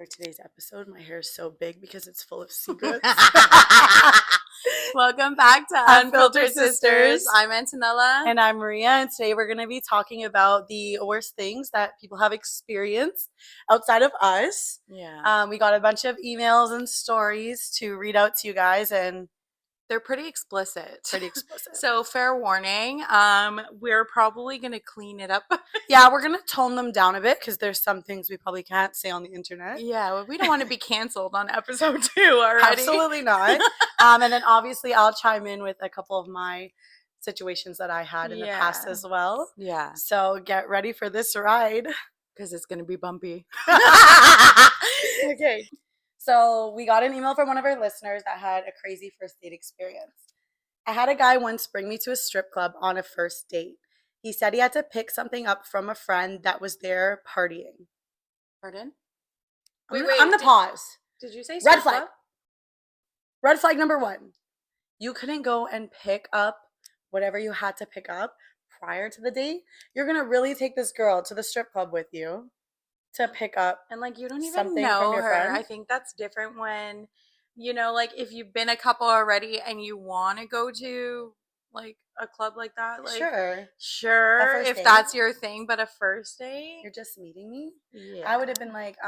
for today's episode. My hair is so big because it's full of secrets. Welcome back to Unfiltered Sisters. I'm Antonella. And I'm Maria, and today we're going to be talking about the worst things that people have experienced outside of us. Yeah. We got a bunch of emails and stories to read out to you guys, and they're pretty explicit. So fair warning, we're probably going to clean it up. Yeah, we're going to tone them down a bit because there's some things we probably can't say on the internet. Yeah, well, we don't want to be canceled on episode 2 already. Absolutely not. And then obviously I'll chime in with a couple of my situations that I had in the past as well. Yeah. So get ready for this ride. Because it's going to be bumpy. Okay. So we got an email from one of our listeners that had a crazy first date experience. I had a guy once bring me to a strip club on a first date. He said he had to pick something up from a friend that was there partying. Pardon? I'm gonna pause. Did you say red flag? Club? Red flag number 1. You couldn't go and pick up whatever you had to pick up prior to the date. You're gonna really take this girl to the strip club with you to pick up, and like you don't even something know from your her. friend. I think that's different when, you know, like if you've been a couple already and you want to go to like a club like that, like sure, if that's your thing, but a first date, you're just meeting me. Yeah, I would have been like,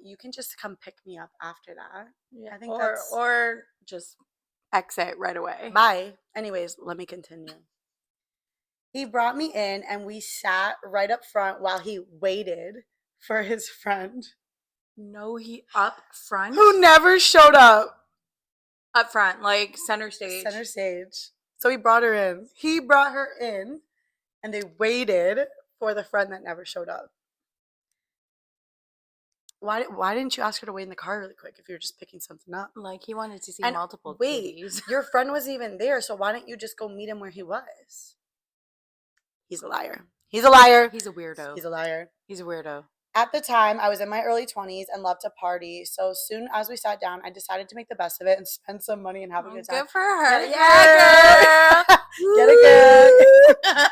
you can just come pick me up after that. Yeah, I think or just exit right away. Bye. Anyways, let me continue. He brought me in and we sat right up front while he waited for his friend. No, he up front? Who never showed up. Up front, like center stage. Center stage. So he brought her in. He brought her in and they waited for the friend that never showed up. Why didn't you ask her to wait in the car really quick if you were just picking something up? Like he wanted to see and multiple wait, titties. Your friend wasn't even there, so why didn't you just go meet him where he was? He's a liar. He's a liar. He's a weirdo. He's a liar. He's a weirdo. At the time, I was in my early 20s and loved to party. So soon as we sat down, I decided to make the best of it and spend some money and have a good time. Good for her. Yeah, girl. Get it good.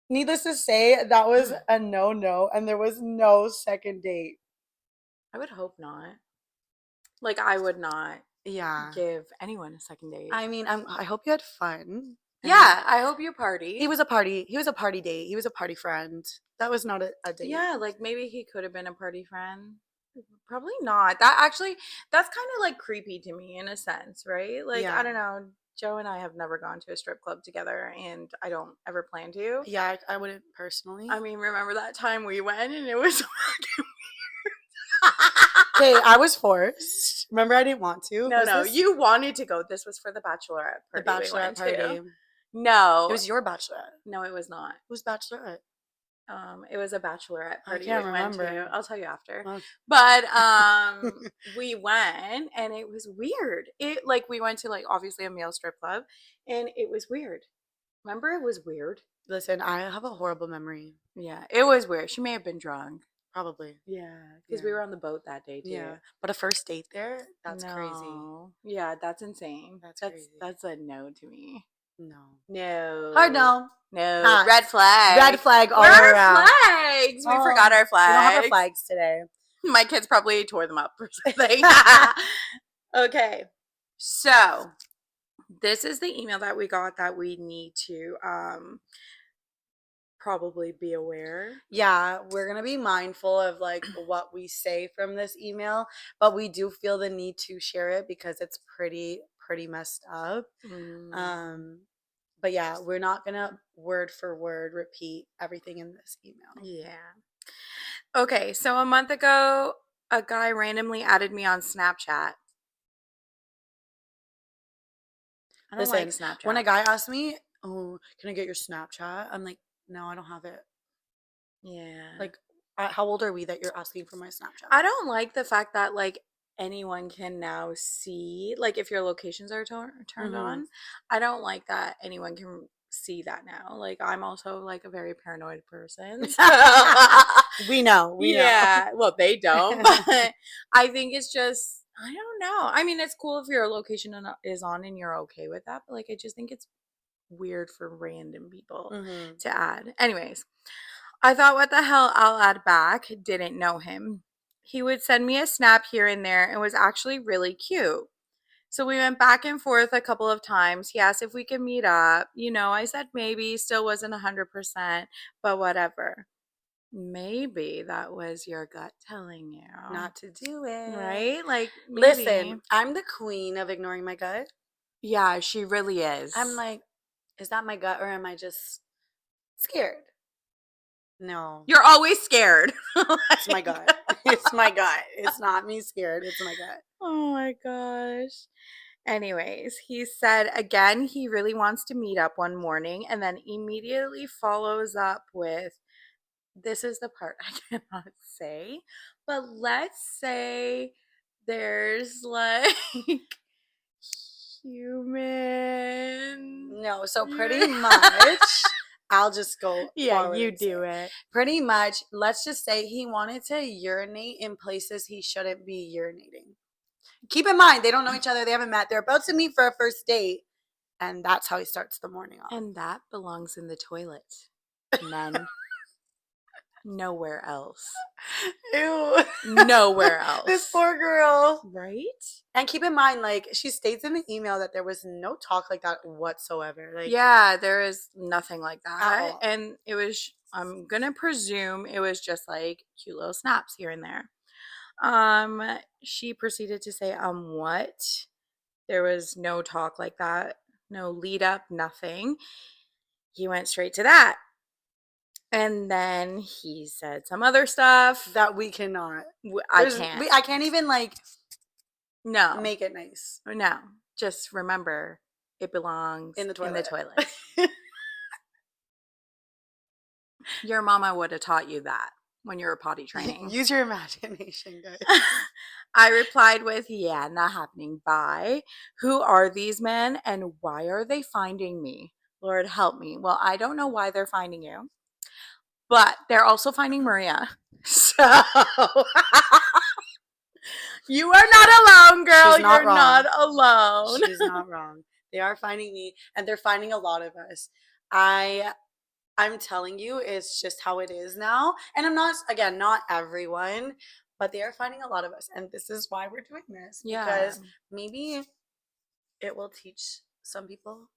Needless to say, that was a no-no, and there was no second date. I would hope not. Like, I would not give anyone a second date. I mean, I hope you had fun. Yeah, I hope you party. He was a party date. He was a party friend. That was not a date. Yeah, like maybe he could have been a party friend. Probably not. That's kind of like creepy to me in a sense, right? Like, I don't know. Joe and I have never gone to a strip club together, and I don't ever plan to. Yeah, I wouldn't personally. I mean, remember that time we went and it was fucking weird. Okay, I was forced. Remember, I didn't want to. No, you wanted to go. This was for the bachelorette party. The bachelorette party. No. It was your bachelorette. No, it was not. Who's bachelorette? It was a bachelorette party. I can't remember. Went to. I'll tell you after. Okay. But we went and it was weird. We went to like obviously a male strip club and it was weird. Remember, it was weird. Listen, I have a horrible memory. Yeah, it was weird. She may have been drunk. Probably. Yeah, because we were on the boat that day too. Yeah, but a first date there? That's crazy. Yeah, that's insane. That's crazy. That's a no to me. No. Hard no. No. Red flag. Red flag all Where around. Are flags? We forgot our flags. We don't have our flags today. My kids probably tore them up or something. Okay. So, this is the email that we got that we need to probably be aware. Yeah, we're going to be mindful of like what we say from this email, but we do feel the need to share it because it's pretty messed up. But yeah, we're not going to word for word repeat everything in this email. Yeah. Okay, so a month ago, a guy randomly added me on Snapchat. I don't like Snapchat. When a guy asks me, "Oh, can I get your Snapchat?" I'm like, "No, I don't have it." Yeah. Like, how old are we that you're asking for my Snapchat? I don't like the fact that like anyone can now see, like if your locations are turned on. I don't like that anyone can see that now. Like I'm also like a very paranoid person. We know. Well, they don't. But I think it's just, I don't know. I mean, it's cool if your location is on and you're okay with that, but like I just think it's weird for random people to add. Anyways, I thought, what the hell, I'll add back. Didn't know him. he would send me a snap here and there and was actually really cute. So we went back and forth a couple of times. He asked if we could meet up. I said maybe, still wasn't 100%, but whatever. Maybe that was your gut telling you, Not to do it. right? Like, maybe. Listen, I'm the queen of ignoring my gut. Yeah, she really is. I'm like, is that my gut or am I just scared? No, You're always scared. it's my gut. It's my gut. It's not me scared. It's my gut. Oh my gosh. Anyways, he said again he really wants to meet up one morning and then immediately follows up with, this is the part I cannot say, but let's say there's like human. No, so pretty much, I'll just go Yeah, forward you and say do it. pretty much, let's just say he wanted to urinate in places he shouldn't be urinating. Keep in mind, they don't know each other. They haven't met. They're about to meet for a first date. And that's how he starts the morning off. And that belongs in the toilet. Men. Nowhere else. Ew. Nowhere else. This poor girl. Right? And keep in mind, like, she states in the email that there was no talk like that whatsoever. Like, Yeah, there is nothing like at that. all. And it was, I'm gonna presume it was just like cute little snaps here and there. She proceeded to say, what? There was no talk like that, no lead up, nothing. He went straight to that. And then he said some other stuff. That we cannot. I can't. I can't even, like, No. make it nice. No. Just remember, it belongs In the toilet. Your mama would have taught you that when you were potty training. Use your imagination, guys. I replied with, yeah, not happening. Bye. Who are these men and why are they finding me? Lord, help me. Well, I don't know why they're finding you, but they're also finding Maria. So you are not alone, girl. She's not You're wrong. not alone. She's not wrong. They are finding me, and they're finding a lot of us. I'm telling you, it's just how it is now. And I'm not, again, not everyone, but they are finding a lot of us. And this is why we're doing this. Yeah. Because maybe it will teach some people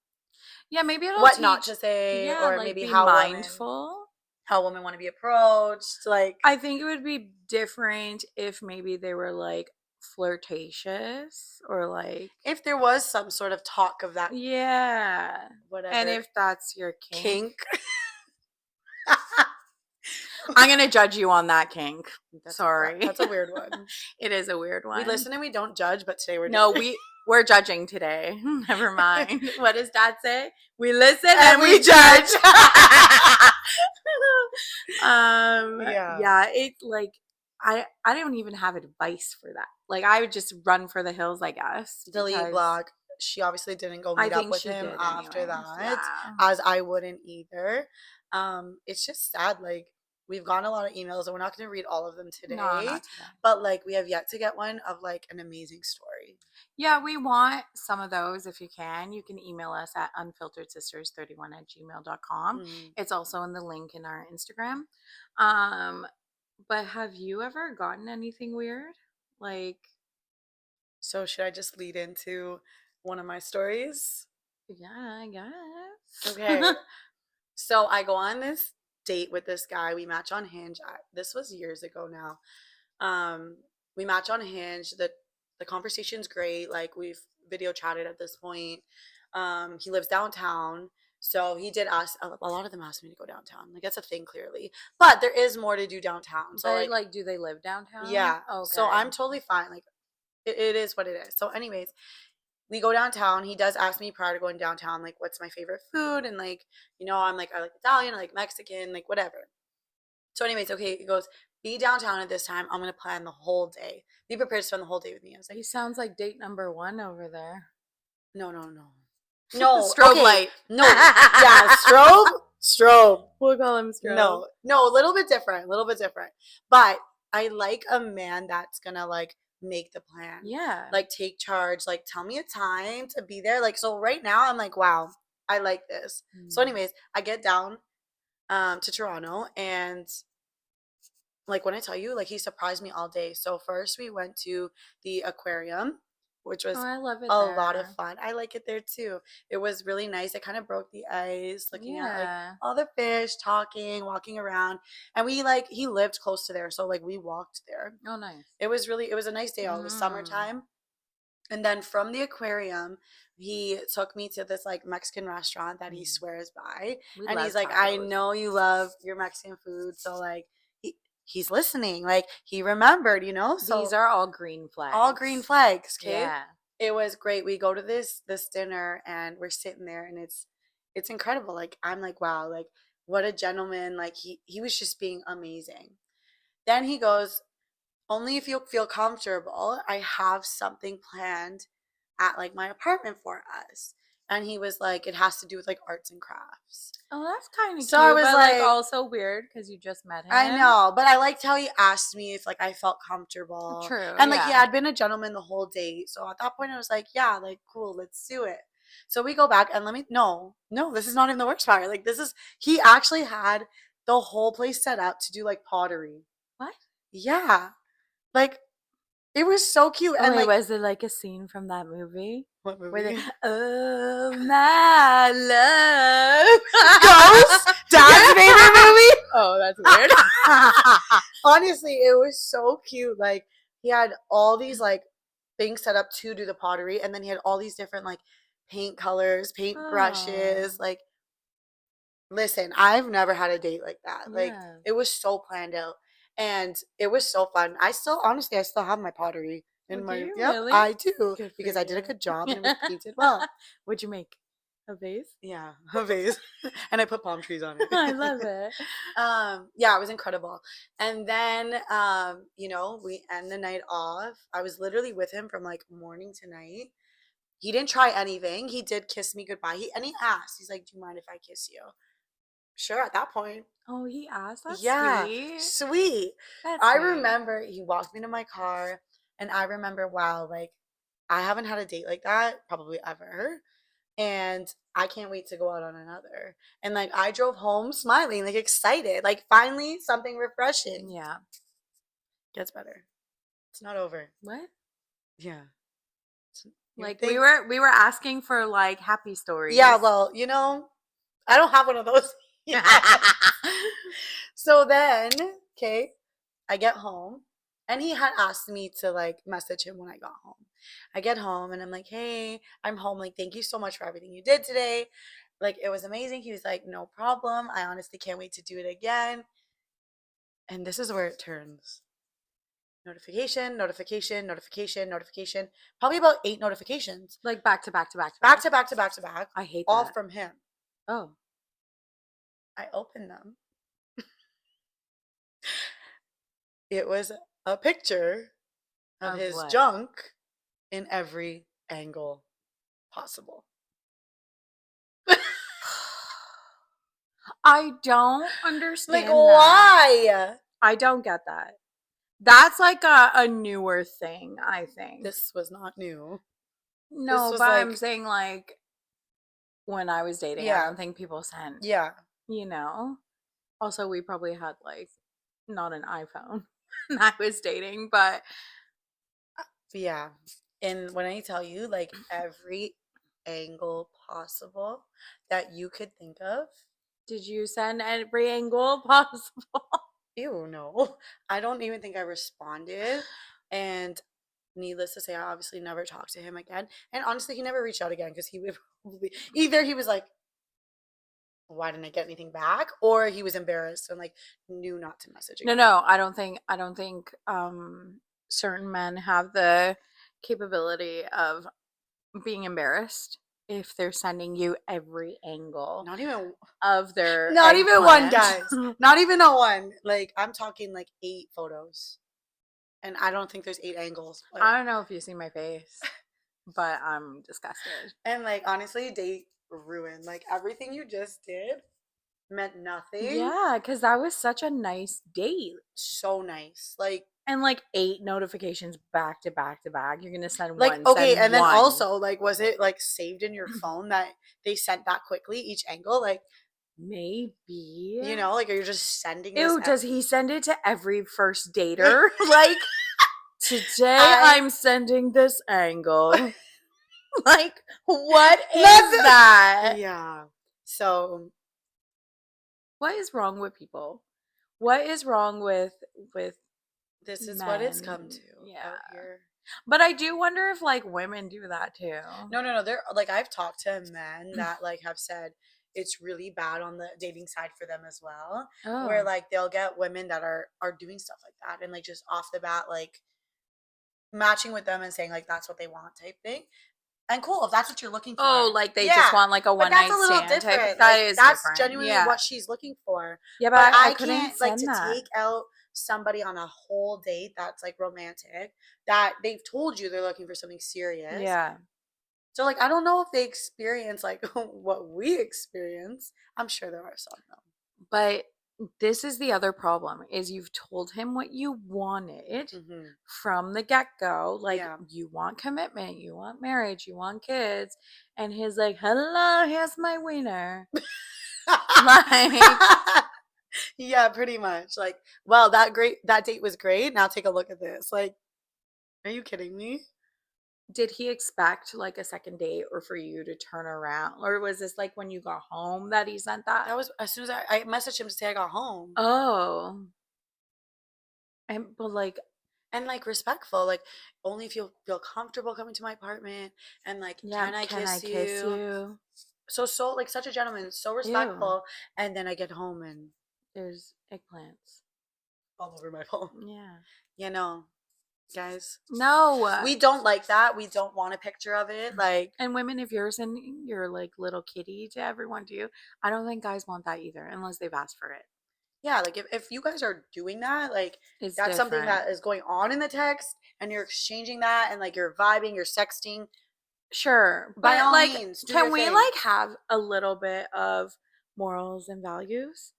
Yeah, maybe it'll what teach, not to say, yeah, or like maybe be how mindful. women want to be approached. Like, I think it would be different if maybe they were like flirtatious or like, if there was some sort of talk of that, yeah. whatever. And if that's your kink. I'm going to judge you on that kink. Sorry. That's a weird one. It is a weird one. We listen and we don't judge, but today we're No, doing we're judging today. Never mind. What does Dad say? We listen and we judge. Yeah, it's like I don't even have advice for that. Like I would just run for the hills, I guess. delete block. She obviously didn't go I meet up think with she him did after anyways. that, Yeah. as I wouldn't either. It's just sad. Like, we've gotten a lot of emails, and we're not going to read all of them today. No, not today. But like, we have yet to get one of like an amazing story. Yeah, we want some of those if you can. You can email us at unfilteredsisters31@gmail.com. Mhm. It's also in the link in our Instagram. But have you ever gotten anything weird? Like, So should I just lead into one of my stories? yeah, I guess. Okay. So I go on this date with this guy. We match on Hinge. This was years ago now. We match on Hinge. The conversation's great. Like, we've video chatted at this point. He lives downtown. So he did ask, a lot of them asked me to go downtown. Like, that's a thing, clearly. But there is more to do downtown. So, But like, do they live downtown? yeah. Okay. So I'm totally fine. Like, it is what it is. So anyways, we go downtown. He does ask me prior to going downtown, like, what's my favorite food? And like, I'm like, I like Italian, I like Mexican, like whatever. So anyways, okay, he goes, be downtown at this time. I'm going to plan the whole day. Be prepared to spend the whole day with me. I was like, He sounds like date number 1 over there. no. No, Strobe okay. light. No, yeah, strobe. We'll call him strobe. No, a little bit different. But I like a man that's going to like make the plan. Yeah. Like, take charge, like, tell me a time to be there. Like, so right now I'm like, wow, I like this. So anyways, I get down to Toronto, and like when I tell you, like he surprised me all day. So first we went to the aquarium, which Oh, was I love it a lot of there. fun. I like it there too. It was really nice. It kind of broke the ice, looking at like Yeah. all the fish, talking, walking around. And we like he lived close to there, so like we walked there. Oh, nice. It was a nice day out. It was Mm. summertime. And then from the aquarium, he took me to this like Mexican restaurant that he Mm. swears by. We And he's love like, I tacos. know you love your Mexican food. So like he's listening. Like he remembered, you know? These So are all green all green flags. flags, okay? Yeah. It was great. We go to this dinner and we're sitting there and it's incredible. Like I'm like, wow, like what a gentleman. Like he was just being amazing. Then he goes, only if you feel comfortable, I have something planned at like my apartment for us. And he was like, it has to do with like arts and crafts. Oh, that's kind of So I cute, was but like like, also weird because you just met I him. know, but I liked how he asked me if like I felt comfortable. True, And like he yeah. had been a gentleman the whole date. So at that point I was like, yeah, like cool, let's do it. So we go back and no, this is not even the worst part. Like this is he actually had the whole place set up to do like pottery. What? Yeah. Like it was so cute. Oh And wait, like was it like a scene from that movie? what Where they, movie? oh my love, Ghost? Dad's favorite movie? Oh, that's weird. Honestly, it was so cute. Like he had all these like things set up to do the pottery, and then he had all these different like paint colors, paint Oh, brushes. Like, listen, I've never had a date like that. Like, yeah. it was so planned out, and it was so fun. I still, honestly, I still have my pottery Oh, in do my. you Yep, really? I do Good for because I did a you. good job and it was painted well. What'd you make? A vase? Yeah, a vase, and I put palm trees on it. I love it. Yeah, it was incredible. And then you know, we end the night off. I was literally with him from like morning to night. He didn't try anything. He did kiss me goodbye. He asked. He's like, "Do you mind if I kiss you?" Sure, at that point. Oh, he asked. That's Yeah, sweet. sweet. That's I sweet. remember he walked me to my car and I remember, wow, like I haven't had a date like that probably ever. And I can't wait to go out on another. And like I drove home smiling, like excited, like finally something refreshing. Yeah. Gets better. It's not over. What? Yeah. You would Like think. we were asking for like happy stories. Yeah, well, you know, I don't have one of those yet. So then, okay, I get home and he had asked me to like message him when I got home. I get home and I'm like, hey, I'm home. Like, thank you so much for everything you did today. Like, it was amazing. He was like, no problem. I honestly can't wait to do it again. And this is where it turns notification, notification, notification, notification. Probably about 8 notifications. Like back to back to back to Back to back to back to back. I hate All that. from him. Oh. I opened them. It was a picture of Of his what? junk in every angle possible. I don't Like, understand that. why? I don't get that. That's like a newer thing, I think. This was not new. This No, was but I'm like, saying like when I was dating, I yeah, don't think people sent, yeah, you know. Also, we probably had like not an iPhone when I was dating, but yeah. And when I tell you, like, every angle possible that you could think of, did you send every angle possible? ew, no. I don't even think I responded. And needless to say, I obviously never talked to him again. And honestly, he never reached out again because he would probably either he was like, why didn't I get anything back? Or he was embarrassed and like knew not to message No, again. no, I don't think certain men have the capability of being embarrassed if they're sending you every angle Not even of their not even one, eggplant. guys. Not even a one. Like I'm talking like 8 photos. And I don't think there's 8 angles. But... I don't know if you see my face, but I'm disgusted. And like honestly, date ruined. Like everything you just did meant nothing. Yeah, because that was such a nice date. So nice. Like And like 8 notifications back to back to back. You're gonna send like one, okay, send and then one. also like was it like saved in your phone that they sent that quickly each angle? Like Maybe. You know, like you're just sending this. Ew, does he send it to every first dater? Like, today I I'm sending this angle. Like, what not is that? yeah. So What is wrong with people? What is wrong with this is what it's come men? to Yeah. out here. But I do wonder if like women do that too. No. They're like I've talked to men that like have said it's really bad on the dating side for them as well. Where Oh. like they'll get women that are doing stuff like that and like just off the bat like matching with them and saying like that's what they want type thing. And cool if that's what you're looking Oh, for. like they just Yeah. want like a But one that's a night little stand type. different. That Like is that's different. genuinely Yeah. what she's looking for. Yeah, but But I I couldn't can't like send to that. take out somebody on a whole date that's like romantic that they've told you they're looking for something serious. Yeah. So like I don't know if they experience like what we experience. I'm sure there are some though. But this is the other problem is you've told him what you wanted Mm-hmm. from the get-go. Like Yeah. you want commitment, you want marriage, you want kids, and he's like, "Hello, here's my wiener." Like, Yeah, pretty much. Like, well, that date was great. Now take a look at this. Like, are you kidding me? did he expect like a second date or for you to turn around? Or was this like when you got home that he sent that? That was as soon as I messaged him to say I got home. Oh. And but like, And like respectful, like only if you feel comfortable coming to my apartment and like yeah, can I can I kiss kiss you? you? So like such a gentleman, so Ew. respectful. And then I get home and There's eggplants. all over my phone. Yeah. You know, guys, No. we don't like that. We don't want a picture of it. Like, And women, if you're sending your like little kitty to everyone too, I don't think guys want that either, unless they've asked for it. yeah, like if you guys are doing that, like It's that's something different. that is going on in the text and you're exchanging that and like you're vibing, you're sexting, Sure, by but all like, means, do your can we thing. like have a little bit of morals and values?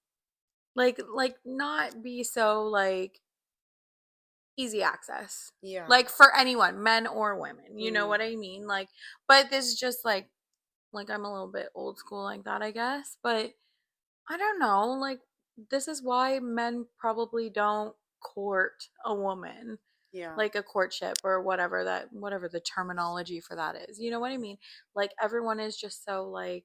Like not be so like easy access. Yeah. Like for anyone, men or women. You know Mm, what I mean? Like, but this is just like I'm a little bit old school like that, I guess. But I don't know. Like, this is why men probably don't court a woman, yeah. like a courtship or whatever the terminology for that is. You know what I mean? Like, everyone is just so like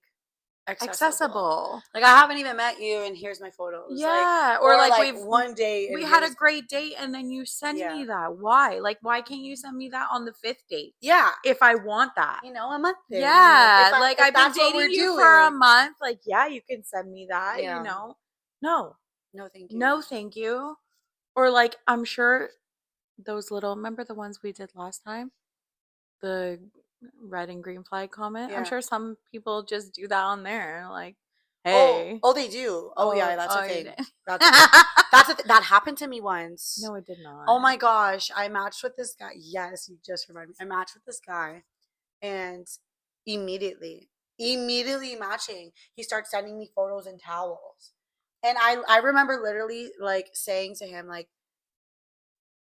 Accessible. accessible. Like I haven't even met you and here's my photos. Like Yeah. Or or like like one day we and had a here's great date and then you send yeah. me that. Why? Like, why can't you send me that on the fifth date Yeah. if I want that? You know, a month in. Like Yeah, like if I've been that's what we're dating you for a doing. month. Like, yeah, you can send me that, you Yeah. know. No, No, thank you. no, thank you. Or like, I'm sure those little, remember the ones we did last time? The red and green flag comment? I'm Yeah. sure some people just do that on there. Like, Oh, hey, oh, they do. Oh, yeah, that's a oh, you thing. did. That's a thing. That happened to me once. No, it did Oh not. my gosh, I matched with this guy. Yes, you just reminded me. I matched with this guy, and immediately, immediately matching, he starts sending me photos and towels. And I remember literally like saying to him like,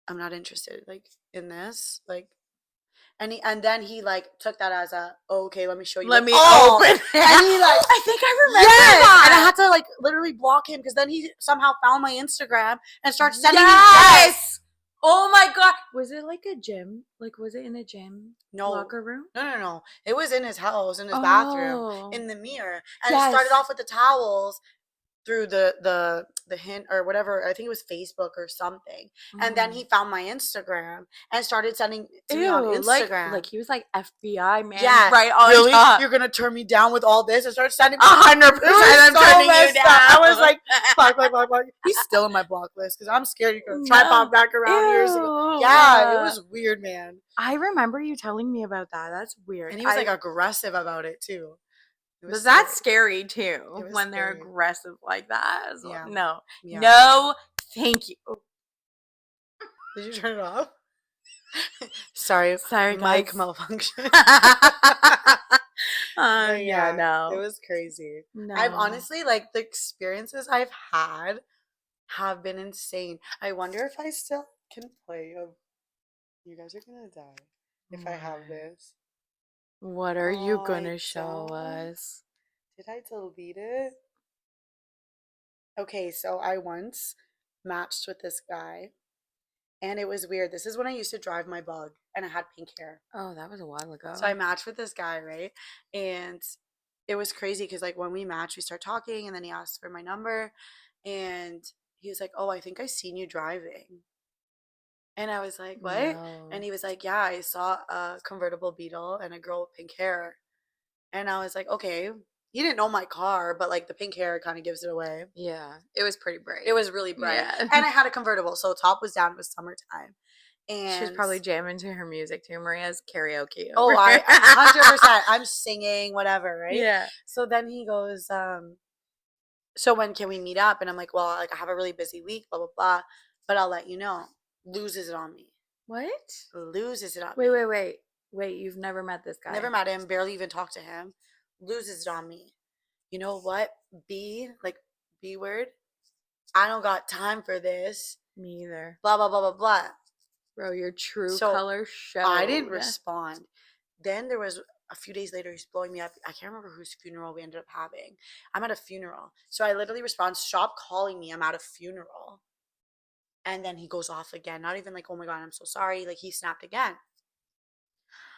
I'm not interested like in this like and then he like took that as a oh, okay, let me show you Let like me all open. and he like I think I remember yes and I that. had to like literally block him because then he somehow found my Instagram and started sending me Yes. Oh my god. Was it like a gym? Like, was it in a gym no locker room? no it was in his house in his bathroom Oh, in the mirror and it started yes. off with the towels through the hint or whatever. I think it was Facebook or something. And then he Mhm. found my Instagram and started sending it to me on Ew, Instagram. like he was like FBI man Yeah, right on really? top. You're gonna turn me down with all this and start sending me 100%, it was I'm so turning you messed up. I was down. like, fuck. He's still in my block list because I'm scared he's gonna try No. pop back around years ago. Ew. Yeah, it was weird, man. I remember you telling me about that. That's weird. And he was like I aggressive about it too. It was But that's scary. scary It too was when they're scary. aggressive like that. Yeah. No, Yeah. no, thank you. Did you turn it off? Sorry, Sorry, mic guys. malfunction. But Yeah, yeah, it no, was crazy. I've no. honestly like the experiences I've had have been insane. I wonder if I still can play. You guys are gonna die if I have What? this. What are you Oh, I gonna show don't. us? Did I delete it? Okay, so I once matched with this guy, and it was weird. This is when I used to drive my bug, and I had pink hair. Oh, that was a while So I ago. matched with this guy, right? And it was crazy because like when we matched, we start talking, and then he asked for my number, and he was like, "Oh, I think I seen you driving." And I was like, "What?" And No. he was like, "Yeah, I saw a convertible Beetle and a girl with pink hair." And I was like, "Okay." He didn't know my car, but like the pink hair kind of gives it away. Yeah, it was pretty It bright. was really bright. Yeah. And I had a convertible, so top was down, it was summertime. She was And probably jamming to her music too. Maria's karaoke oh, over I here. 100%. I'm singing, whatever, right? Yeah. So then he goes, so when can we meet up? And I'm like, well, like I have a really busy week, blah, blah, blah. But I'll let you know. Loses it on me. What? Loses it on Wait, me. wait, wait. Wait, you've never met this Never guy. met him, barely even talked to him. Loses it on me. You know what? Like B word. I don't got time for this. Me either. Blah, blah, blah, blah, blah. Bro, your true So color I didn't showed. respond. Then there was a few days later, he's blowing me up. I can't remember whose funeral we ended up having. I'm at a funeral. So I literally respond, stop calling me. I'm at a funeral. And then he goes off again. Not even like, oh my God, I'm so sorry. Like he snapped again.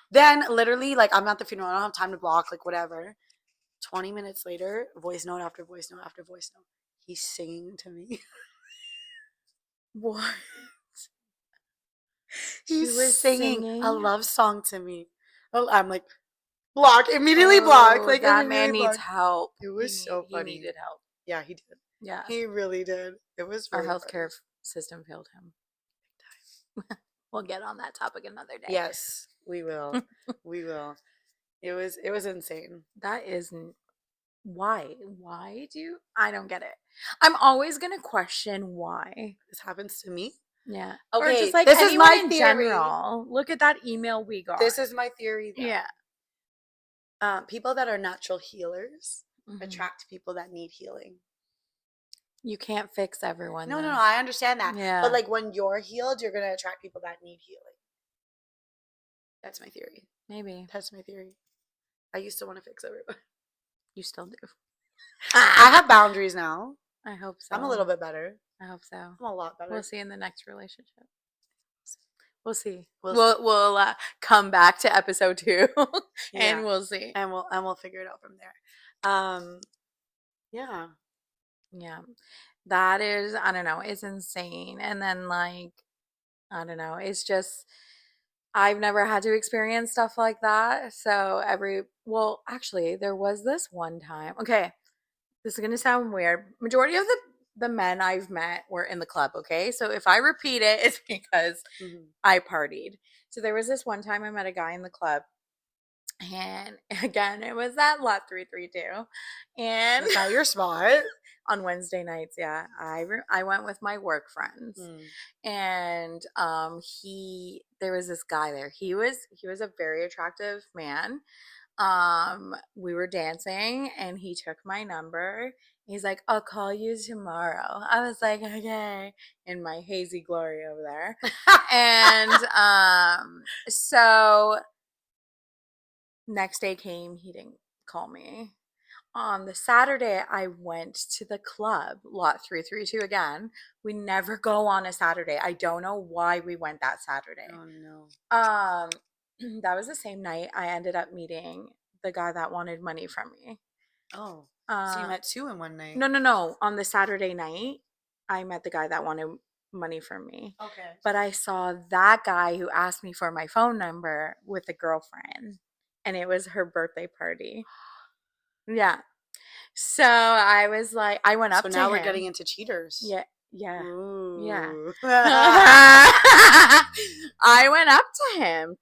Then literally, like I'm at the funeral. I don't have time to block, like whatever. 20 minutes later, voice note after voice note after voice note. He's singing to me. What? He He's was singing a singing? love song to me. I'm like, block, immediately block, Oh, like that immediately man needs block. help. It was so He funny. needed help. Yeah, he did. Yeah. He really did. It was Our very funny. healthcare system failed him. We'll get on that topic another day. Yes, we will. We will. It was insane. That isn't why. Why do you? I don't get it. I'm always gonna question why. This happens to me. Yeah. Or just Okay, like this is anyone my in theory. general. Look at that email we got. This is my theory Yeah. though. People that are natural healers Hmm. attract people that need healing. You can't fix everyone No, no, though. no, I understand that. But Yeah. like when you're healed, you're gonna attract people that need healing. That's my theory. Maybe. That's my theory. I used to want to fix everyone. You still do. I have boundaries now. I hope so. I'm a little bit better. I hope so. I'm a lot better. We'll see in the next relationship. We'll see. We'll We'll come back to episode 2 and Yeah. we'll see. And we'll figure it out from there. Yeah. Yeah. That is, I don't know, it's insane. And then like I don't know, it's just I've never had to experience stuff like that. So well, actually there was this one time. Okay, this is going to sound weird. Majority of the men I've met were in the club, okay? So if I repeat it, it's because Mhm. I partied. So there was this one time I met a guy in the club. And again, it was at lot 332. And Is that your spot? on Wednesday nights, yeah, I went with my work friends. Mm. And there was this guy there. He was a very attractive man. We were dancing and he took my number. He's like, I'll call you tomorrow. I was like, okay, in my hazy glory over there. And so next day came, he didn't call me. On the Saturday, I went to the club, lot 332 again. We never go on a Saturday. I don't know why we went that Saturday. Oh no. That was the same night I ended up meeting the guy that wanted money from me. Oh. So you Uh, met two in one night. no, no, no. On the Saturday night, I met the guy that wanted money from me. Okay. But I saw that guy who asked me for my phone number with a girlfriend, and it was her birthday party. Yeah. So I was like, I went up So to now him. we're getting into cheaters. Yeah, yeah, yeah. Ooh. I went up to him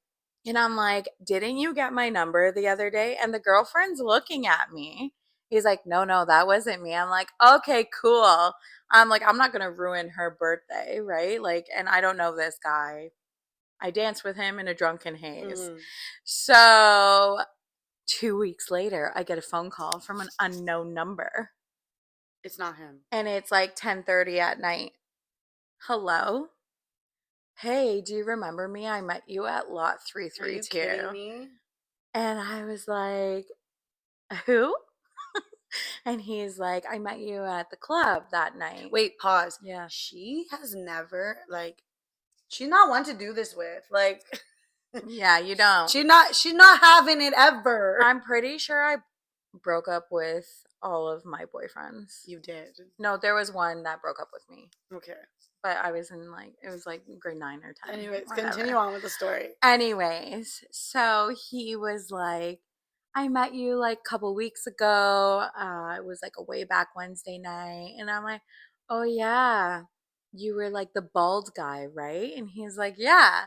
and I'm like, didn't you get my number the other day? And the girlfriend's looking at me. He's like, no, no, that wasn't me. I'm like, okay, cool. I'm like, I'm not going to ruin her birthday, right? Like, and I don't know this guy. I danced with him in a drunken haze. Mhm. So 2 weeks later, I get a phone call from an unknown number. It's not him. And it's like 10:30 at night. Hello? Hey, do you remember me? I met you at lot Are you 332. kidding me? And I was like, who? And he's like, I met you at the club that night. Wait, pause. Yeah. She has never like she's not one to do this with. Like Yeah, you don't. she's not having it ever. I'm pretty sure I broke up with all of my boyfriends. You did. No, there was one that broke up with me. Okay. But I was in it was like grade 9 or 10. Anyways, Whatever. continue on with the story. Anyways, so he was like, I met you like a couple weeks ago. It was like a way back Wednesday night. And I'm like, oh, yeah, you were like the bald guy, right? And he's like, yeah.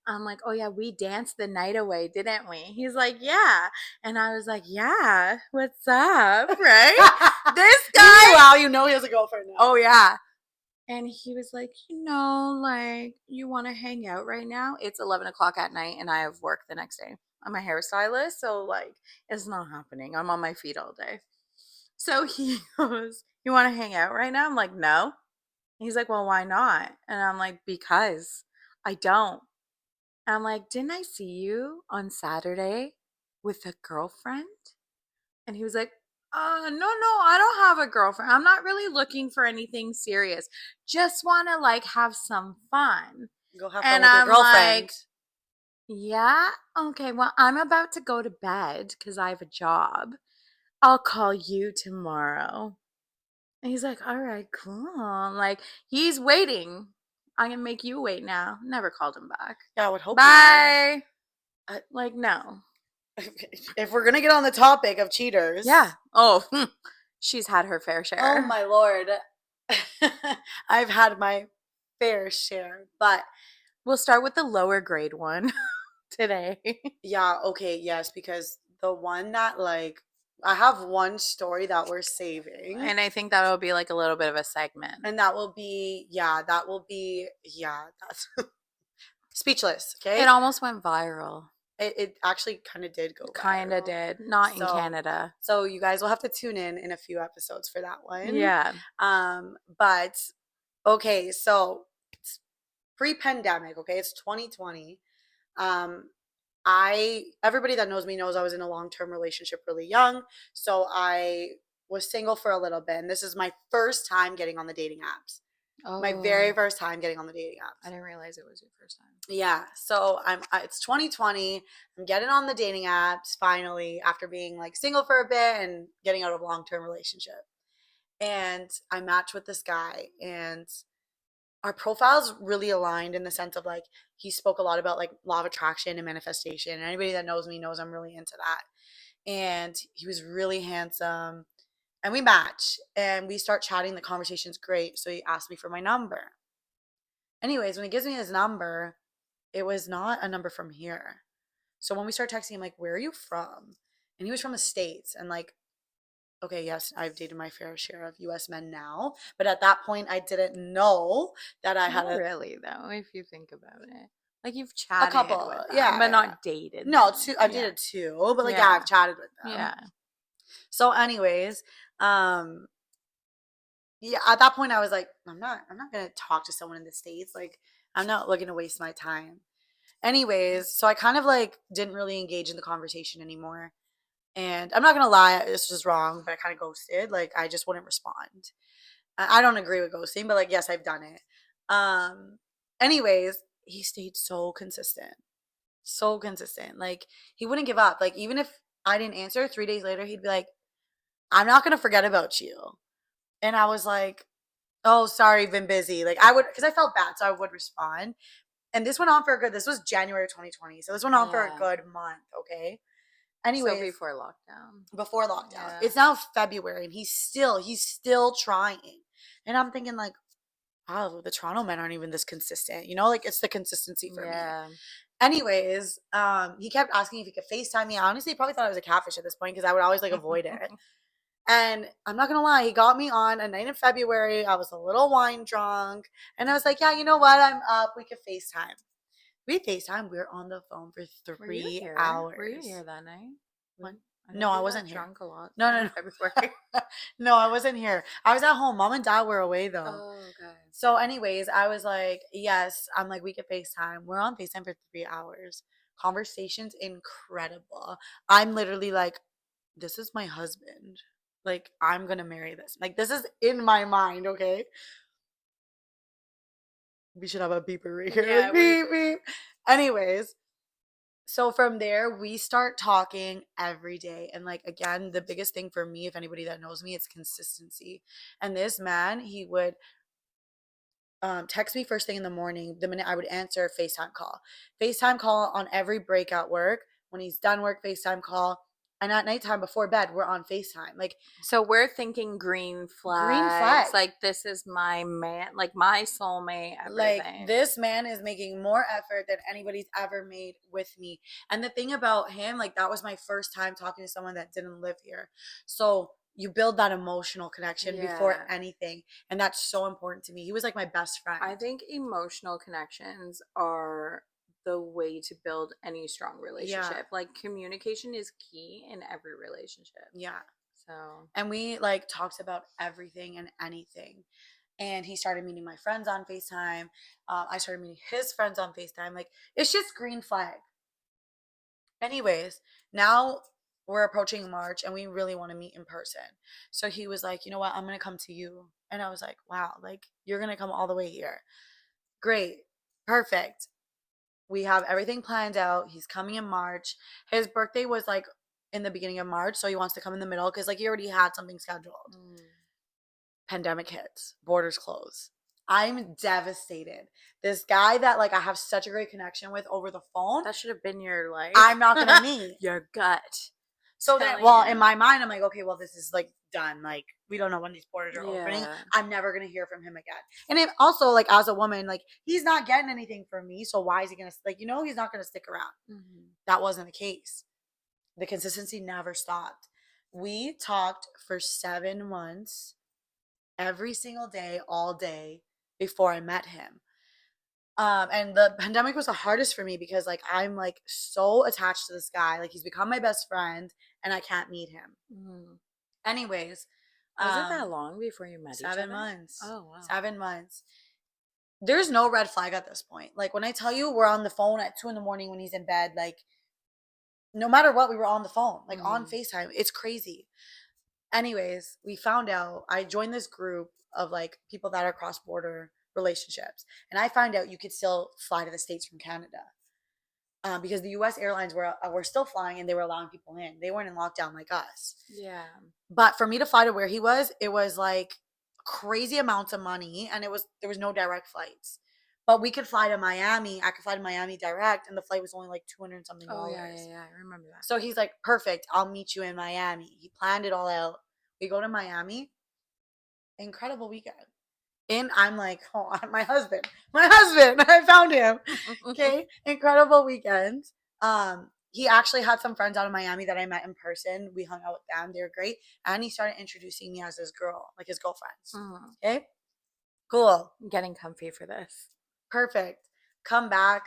I'm like, oh, yeah, we danced the night away, didn't we? He's like, yeah. And I was like, yeah, what's up, right? This guy. Wow, you know he has a girlfriend now. Oh, yeah. And he was like, like, you want to hang out right now? It's 11 o'clock at night and I have work the next day. I'm a hairstylist, so, like, it's not happening. I'm on my feet all day. So he goes, you want to hang out right now? I'm like, no. He's like, well, why not? And I'm like, because I don't. And I'm like, didn't I see you on Saturday with a girlfriend? And he was like, no, I don't have a girlfriend. I'm not really looking for anything serious. Just want to like have some fun. Go have fun And with your I'm girlfriend. like, yeah, okay, well, I'm about to go to bed because I have a job. I'll call you tomorrow. And he's like, all right, cool. I'm like, he's waiting. I'm going to make you wait now. Never called him back. Yeah, I would hope. Bye. I- Like, no. If we're gonna get on the topic of cheaters, Yeah. Oh, she's had her fair share. oh my lord, I've had my fair share, but We'll start with the lower grade one today. yeah, okay, yes, because the one that like I have one story that we're saving, And I think that'll be like a little bit of a segment. and that will be that's speechless. Okay, It almost went viral. it actually kind of did go Kind of viral. did. Not in So- Canada. So you guys will have to tune in a few episodes for that one. Yeah. But okay, so it's pre-pandemic, okay? It's 2020. Everybody that knows me knows I was in a long-term relationship really young, so I was single for a little bit, and this is my first time getting on the dating apps. Oh. My very first time getting on the dating apps. I didn't realize it was your first time. Yeah, so it's 2020. I'm getting on the dating apps finally after being like single for a bit and getting out of a long-term relationship. And I matched with this guy, and our profiles really aligned in the sense of like he spoke a lot about like law of attraction and manifestation. And anybody that knows me knows I'm really into that. And he was really handsome. And we match and we start chatting. The conversation's great. So he asked me for my number. Anyways, when he gives me his number, it was not a number from here. So when we start texting, I'm like, where are you from? And he was from the States. And like, okay, yes, I've dated my fair share of US men now. But at that point, I didn't know that I had Not a really, though, if you think about it. Like, you've chatted couple, with them, yeah, but yeah. not dated No, them. two. I've Yeah. dated two, but like, yeah, Yeah. I've chatted with them. Yeah. So, anyways, yeah, at that point, I was like, I'm not gonna talk to someone in the States. Like, I'm not looking to waste my time. Anyways, so I kind of like didn't really engage in the conversation anymore. And I'm not gonna lie, this was wrong, but I kind of ghosted. Like, I just wouldn't respond. I don't agree with ghosting, but like, yes, I've done it. Anyways, he stayed so consistent. So consistent. Like, he wouldn't give up. Like, even if I didn't answer 3 days later, he'd be like, I'm not gonna forget about you. And I was like, oh, sorry, been busy. Like, I would, because I felt bad, so I would respond. And this went on for a good, this was January 2020. So this went on for a Yeah. good month, okay? So Anyways, before lockdown. before lockdown. Yeah. It's now February and he's still trying. And I'm thinking like, wow, the Toronto men aren't even this consistent. You know, like it's the consistency for me. Yeah. Anyways, he kept asking if he could FaceTime me. I honestly probably thought I was a catfish at this point because I would always like avoid it. And I'm not gonna lie, he got me on a night in February. I was a little wine drunk, and I was like, "Yeah, you know what? I'm up. We could FaceTime." We FaceTime. We were on the phone for Were you 3 here? hours. Were you here that night? When? I No, think I you got wasn't here. drunk a lot. No, in February. No, I wasn't here. I was at home. Mom and dad were away though. Oh, okay. So, anyways, I was like, yes, I'm like, we could FaceTime. We're on FaceTime for 3 hours. Conversation's incredible. I'm literally like, this is my husband. Like, I'm gonna marry this. Like, this is in my mind, okay? We should have a beeper right here. Yeah, Like, beep, beep. Anyways, so from there, we start talking every day. And like, again, the biggest thing for me, if anybody that knows me, it's consistency. And this man, he would text me first thing in the morning. The minute I would answer, FaceTime call on every break at work. When he's done work, FaceTime call. And at nighttime before bed, we're on FaceTime. Like, so we're thinking green green flag. flags. Like, this is my man, like my soulmate, Like, everything. this man is making more effort than anybody's ever made with me. And the thing about him, like, that was my first time talking to someone that didn't live here. So you build that emotional connection before Yeah. anything. And that's so important to me. He was like my best friend. I think emotional connections are the way to build any strong relationship. Like, communication is key in every relationship. Yeah. So, And we like talked about everything and anything. And he started meeting my friends on FaceTime. I started meeting his friends on FaceTime. Like, it's just green flag. Anyways, now we're approaching March and we really want to meet in person. So he was like, you know what? I'm going to come to you. And I was like, wow, like, you're going to come all the way here. Great. Perfect. We have everything planned out. He's coming in March. His birthday was like in the beginning of March. So he wants to come in the middle because like he already had something scheduled. Pandemic hits, borders close. I'm devastated. This guy that like I have such a great connection with over the phone, that should have been your like I'm not gonna meet. your gut. So then, well, in my mind, I'm like, okay, well, this is like done. Like, we don't know when these borders are opening. Yeah. I'm never gonna hear from him again. And it also, like, as a woman, like, he's not getting anything from me. So why is he gonna like, he's not gonna stick around. That wasn't the case. The consistency never stopped. We talked for 7 months, every single day, all day before I met him. And the pandemic was the hardest for me because like I'm like so attached to this guy. Like, he's become my best friend and I can't meet him. Anyways, Was it that long before you met each other? 7 months. Oh, wow. 7 months. There's no red flag at this point. Like, when I tell you we're on the phone at 2 in the morning when he's in bed, like, no matter what, we were on the phone, like on FaceTime. It's crazy. Anyways, we found out, I joined this group of like people that are cross border relationships, and I find out you could still fly to the States from Canada. Because the U.S. airlines were still flying and they were allowing people in. They weren't in lockdown like us. Yeah. But for me to fly to where he was, it was like crazy amounts of money, and there was no direct flights. But we could fly to Miami. I could fly to Miami direct, and the flight was only like 200 and something Oh, dollars. yeah. I remember that. So he's like, perfect. I'll meet you in Miami. He planned it all out. We go to Miami. Incredible weekend. And I'm like, oh, my husband, I found him. Okay. Incredible weekend. He actually had some friends out of Miami that I met in person. We hung out with them. They were great. And he started introducing me as his girl, like his girlfriends. Okay. Cool. I'm getting comfy for this. Perfect. Come back.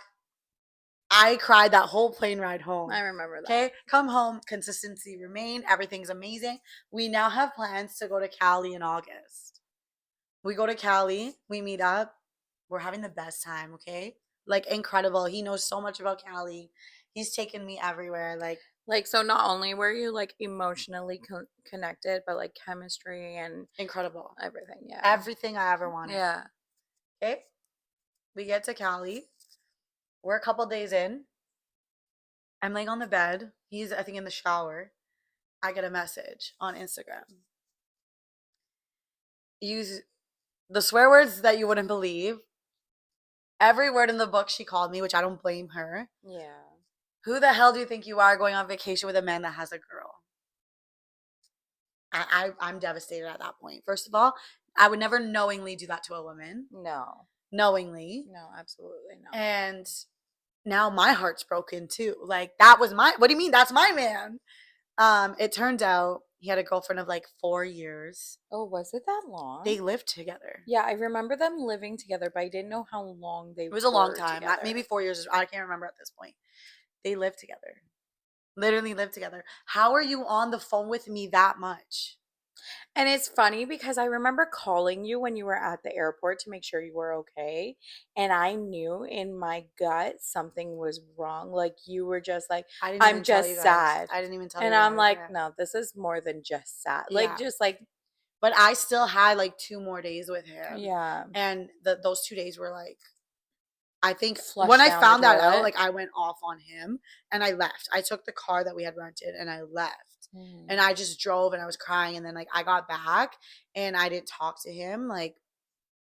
I cried that whole plane ride home. I remember that. Okay. Come home. Consistency remained. Everything's amazing. We now have plans to go to Cali in August. We go to Cali. We meet up. We're having the best time. Okay. Like, incredible. He knows so much about Cali. He's taken me everywhere. Like, so not only were you like emotionally connected, but like chemistry and incredible. Everything. Yeah. Everything I ever wanted. Yeah. Okay. We get to Cali. We're a couple days in. I'm laying on the bed. He's, I think, in the shower. I get a message on Instagram. Use the swear words that you wouldn't believe. Every word in the book she called me, which I don't blame her. Yeah. Who the hell do you think you are going on vacation with a man that has a girl? I'm devastated at that point. First of all, I would never knowingly do that to a woman. No. Knowingly. No, absolutely no. And now my heart's broken too. Like, that was what do you mean? That's my man. It turned out he had a girlfriend of like 4 years. Oh, was it that long? They lived together. Yeah, I remember them living together, but I didn't know how long they were. It was a long time. Together. Maybe 4 years. I can't remember at this point. They lived together. Literally lived together. How are you on the phone with me that much? And it's funny because I remember calling you when you were at the airport to make sure you were okay. And I knew in my gut something was wrong. Like you were just like, I didn't I'm even tell you just guys. sad. I didn't even tell And you I'm guys. like, Yeah. no, this is more than just sad. Like, Yeah. just like, But I still had like 2 more days with him. yeah, And those 2 days were like, I think when flush I down the found that out, toilet. like I went off on him and I left. I took the car that we had rented and I left. Mhm. And I just drove and I was crying. And then like I got back and I didn't talk to him. Like,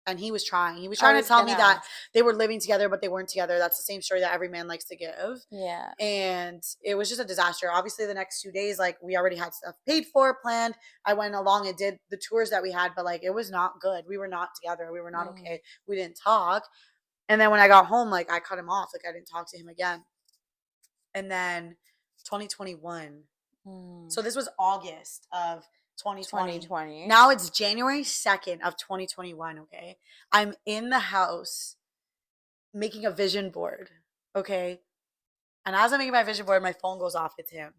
and he was trying. He was I trying to was tell gonna me that ask. they were living together, but they weren't together. That's the same story that every man likes to give. Yeah. And it was just a disaster. Obviously, the next 2 days, like we already had stuff paid for, planned. I went along and did the tours that we had, but like it was not good. We were not together. We were not Mhm. okay. We didn't talk. And then when I got home, like I cut him off. Like I didn't talk to him again. And then 2021. Mm. So this was August of 2020. 2020. Now it's January 2nd of 2021, okay? I'm in the house making a vision board, okay? And as I'm making my vision board, my phone goes off. It's him.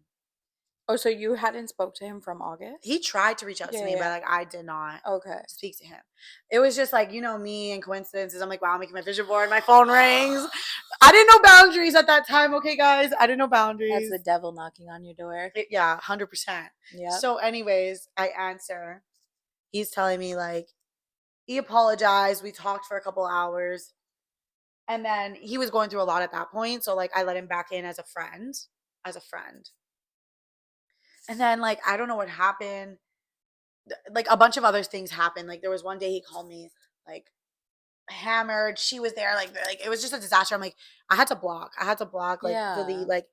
Oh, so you hadn't spoke to him from He August? tried to reach out to Yeah, me, but yeah. like I did not Okay. speak to him. It was just like, me and coincidences. I'm like, wow, I'm making my vision board. My phone rings. I didn't know boundaries at that time, okay, guys? I didn't know That's boundaries. the devil knocking on your door. Yeah, 100%. Yep. So, anyways, I answer. He's telling me, like, he apologized. We talked for a couple hours. And then he was going through a lot at that point. So, like, I let him back in as a friend. As a friend. And then, like, I don't know what happened. Like, a bunch of other things happened. Like, there was one day he called me, like, hammered. She was there. Like it was just a disaster. I'm like, I had to block. I had to block, like, Yeah. delete, like,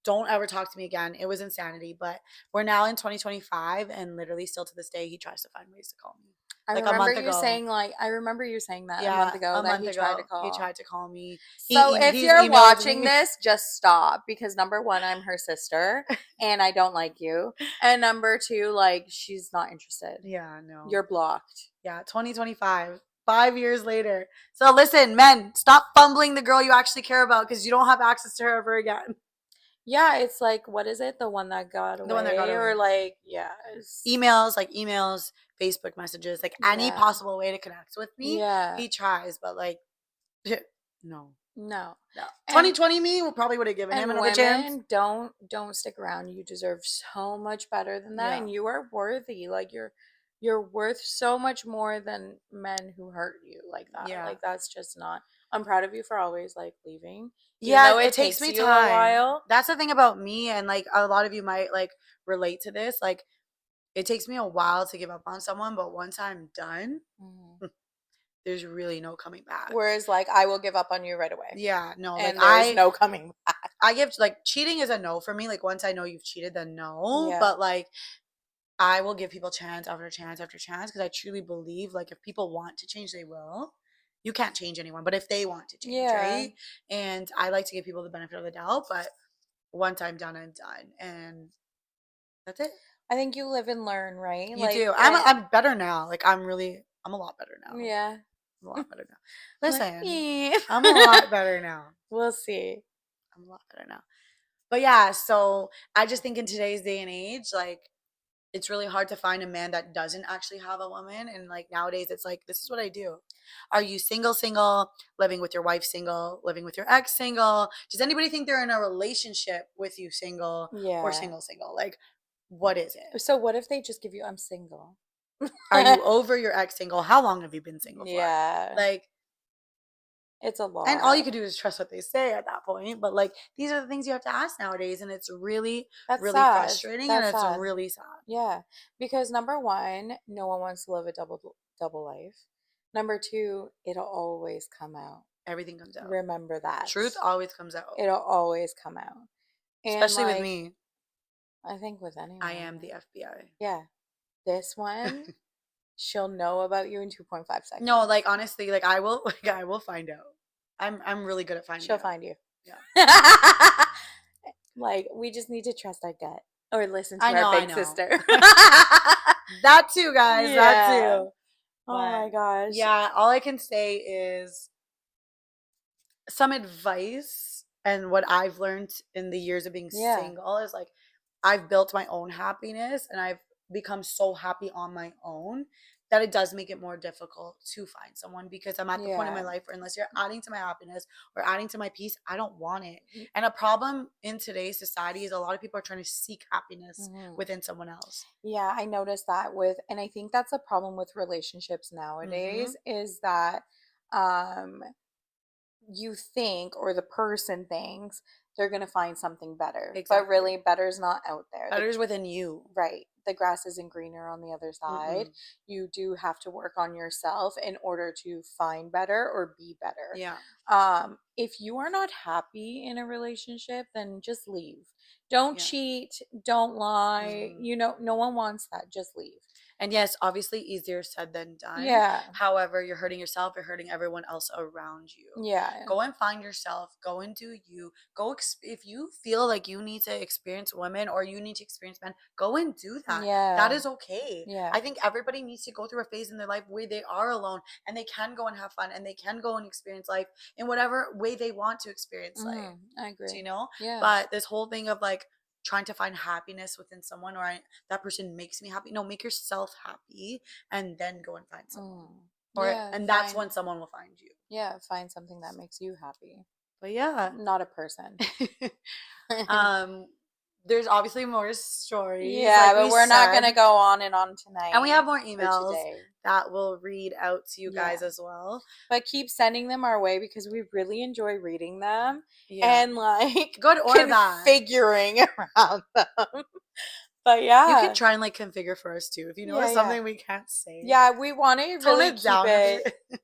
don't ever talk to me again. It was insanity. But we're now in 2025, and literally still to this day, he tries to find ways to call me. I Like a remember month you ago. saying like I remember you saying that a month Yeah, ago a that month he tried to ago, he call. tried to call me. So if He's you're emailed watching me. this, just stop because number one, I'm her sister and I don't like you. And number two, like she's not interested. Yeah, no. You're blocked. Yeah, 2025. 5 years later. So listen, men, stop fumbling the girl you actually care about because you don't have access to her ever again. Yeah, it's like what is it? The one that got The one that got away or away. like yeah, Emails, Facebook messages, like any yeah. possible way to connect with me, Yeah. he tries, but like, no, No. no. And 2020 me probably would have given him and another chance. women don't stick around. You deserve so much better than that Yeah, and you are worthy. Like you're worth so much more than men who hurt you like that. yeah, Like that's just not. I'm proud of you for always like leaving. Even yeah. though It it takes takes me you a time. while. That's the thing about me, and like a lot of you might like relate to this. Like, it takes me a while to give up on someone, but once I'm done, Mhm. there's really no coming back. Whereas like I will give up on you right away. Yeah, no, like And there's no coming back. I give, like, cheating is a no for me. Like, once I know you've cheated, then no. Yeah. But like, I will give people chance after chance after chance because I truly believe, like, if people want to change, they will. You can't change anyone, but if they want to change, Yeah. right? And I like to give people the benefit of the doubt, but once I'm done, I'm done, and that's it. I think you live and learn, right? You Like do. I'm better now. Like, I'm a lot better now. yeah. I'm a lot better now. Like Listen, me. I'm a lot better now. We'll see. I'm a lot better now. But yeah, so I just think in today's day and age, like, it's really hard to find a man that doesn't actually have a woman. And like nowadays, it's like, this is what I do. Are you single, living with your wife single, living with your ex single? Does anybody think they're in a relationship with you single or Yeah. single? Like, what is it? So what if they just give you I'm single? Are you over your ex single? How long have you been single for? Yeah. Like, It's a and all you lot. could do is trust what they say at that point. But like, these are the things you have to ask nowadays. And it's really, That's really sad. frustrating. And That's it's sad. really sad. Yeah. Because number one, no one wants to live a double life. Number two, it'll always come out. Everything comes out. Remember that. Truth always comes out. It'll always come out. And Especially with like me. I think with anyone. I am the FBI. Yeah. This one, she'll know about you in 2.5 seconds. No, like, honestly, like, I will like I will find out. I'm really good at finding She'll out. find you. Yeah. Like we just need to trust our gut or listen to I know, our I big know. sister. That too, guys. That Yeah. too. Oh my But gosh. yeah, all I can say is some advice, and what I've learned in the years of being Yeah. single is like, I've built my own happiness, and I've become so happy on my own that it does make it more difficult to find someone, because I'm at the point in my Yeah. life where unless you're adding to my happiness or adding to my peace, I don't want it. And a problem in today's society is a lot of people are trying to seek happiness Mhm. within someone else. Yeah, I noticed that and I think that's a problem with relationships Mm-hmm. nowadays is that um you think, or the person thinks, they're going to find something better, but Exactly. really better's not out there. Better's within you. Right. The grass isn't greener on the other side. Mm-mm. You do have to work on yourself in order to find better or be better. Yeah. If you are not happy in a relationship, then just leave. Don't Yeah. cheat. Don't lie. Mm. You know, no one wants that. Just leave. And yes, obviously easier said than done. Yeah. However, you're hurting yourself, you're hurting everyone else around you. Yeah. Go and find yourself, go and do you. If you feel like you need to experience women or you need to experience men, go and do that. That Yeah. is okay. Yeah. I think everybody needs to go through a phase in their life where they are alone and they can go and have fun and they can go and experience life in whatever way they want to experience life. I Do you agree. know? Yeah. But this whole thing of like trying to find happiness within someone, or that person makes me happy. No, make yourself happy and then go and find someone. Yeah. And that's Find. when someone will find you. Yeah. Find something that makes you happy, But yeah. not a person. um there's obviously more stories Yeah, like but we we're not said, gonna go on and on and we tonight have more for emails today. that we'll read out to you Yeah. guys as well. But keep sending them our way because we really enjoy reading them Yeah. and like Good or bad. configuring around them. But You yeah. can try and like configure for us too. If you know Yeah, it's yeah. something we can't say. Yeah, we want to Tone really it keep down a it bit.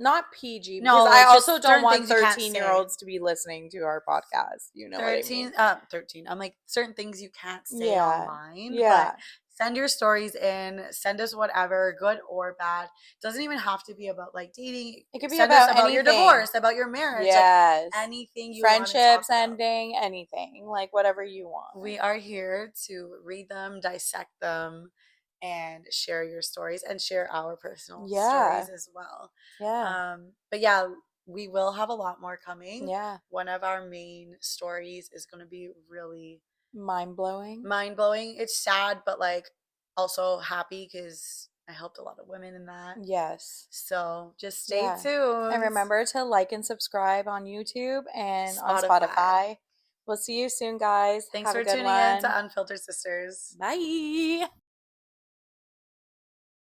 not PG because No, I like also just don't certain want things you can't 13-year-olds say. to be listening to our podcast. You know what I mean? 13. I'm like, certain things you can't say Yeah. online, but Yeah. send your stories in, send us whatever, good or bad. Doesn't even have to be about like dating. It could be Send us about about your anything. divorce, about your marriage, like Yes. anything you want to talk Friendships about. ending, anything, like whatever you want. We are here to read them, dissect them, and share your stories and share our personal Yeah. stories as well. Yeah. But yeah, we will have a lot more coming. Yeah. One of our main stories is going to be really Mind blowing. mind blowing. It's sad, but like also happy because I helped a lot of women in that. Yes. So just stay Yeah. tuned. And remember to like and subscribe on YouTube and on Spotify. Spotify. We'll see you soon, guys. Thanks Have for a good tuning in one. to Unfiltered Sisters. Bye.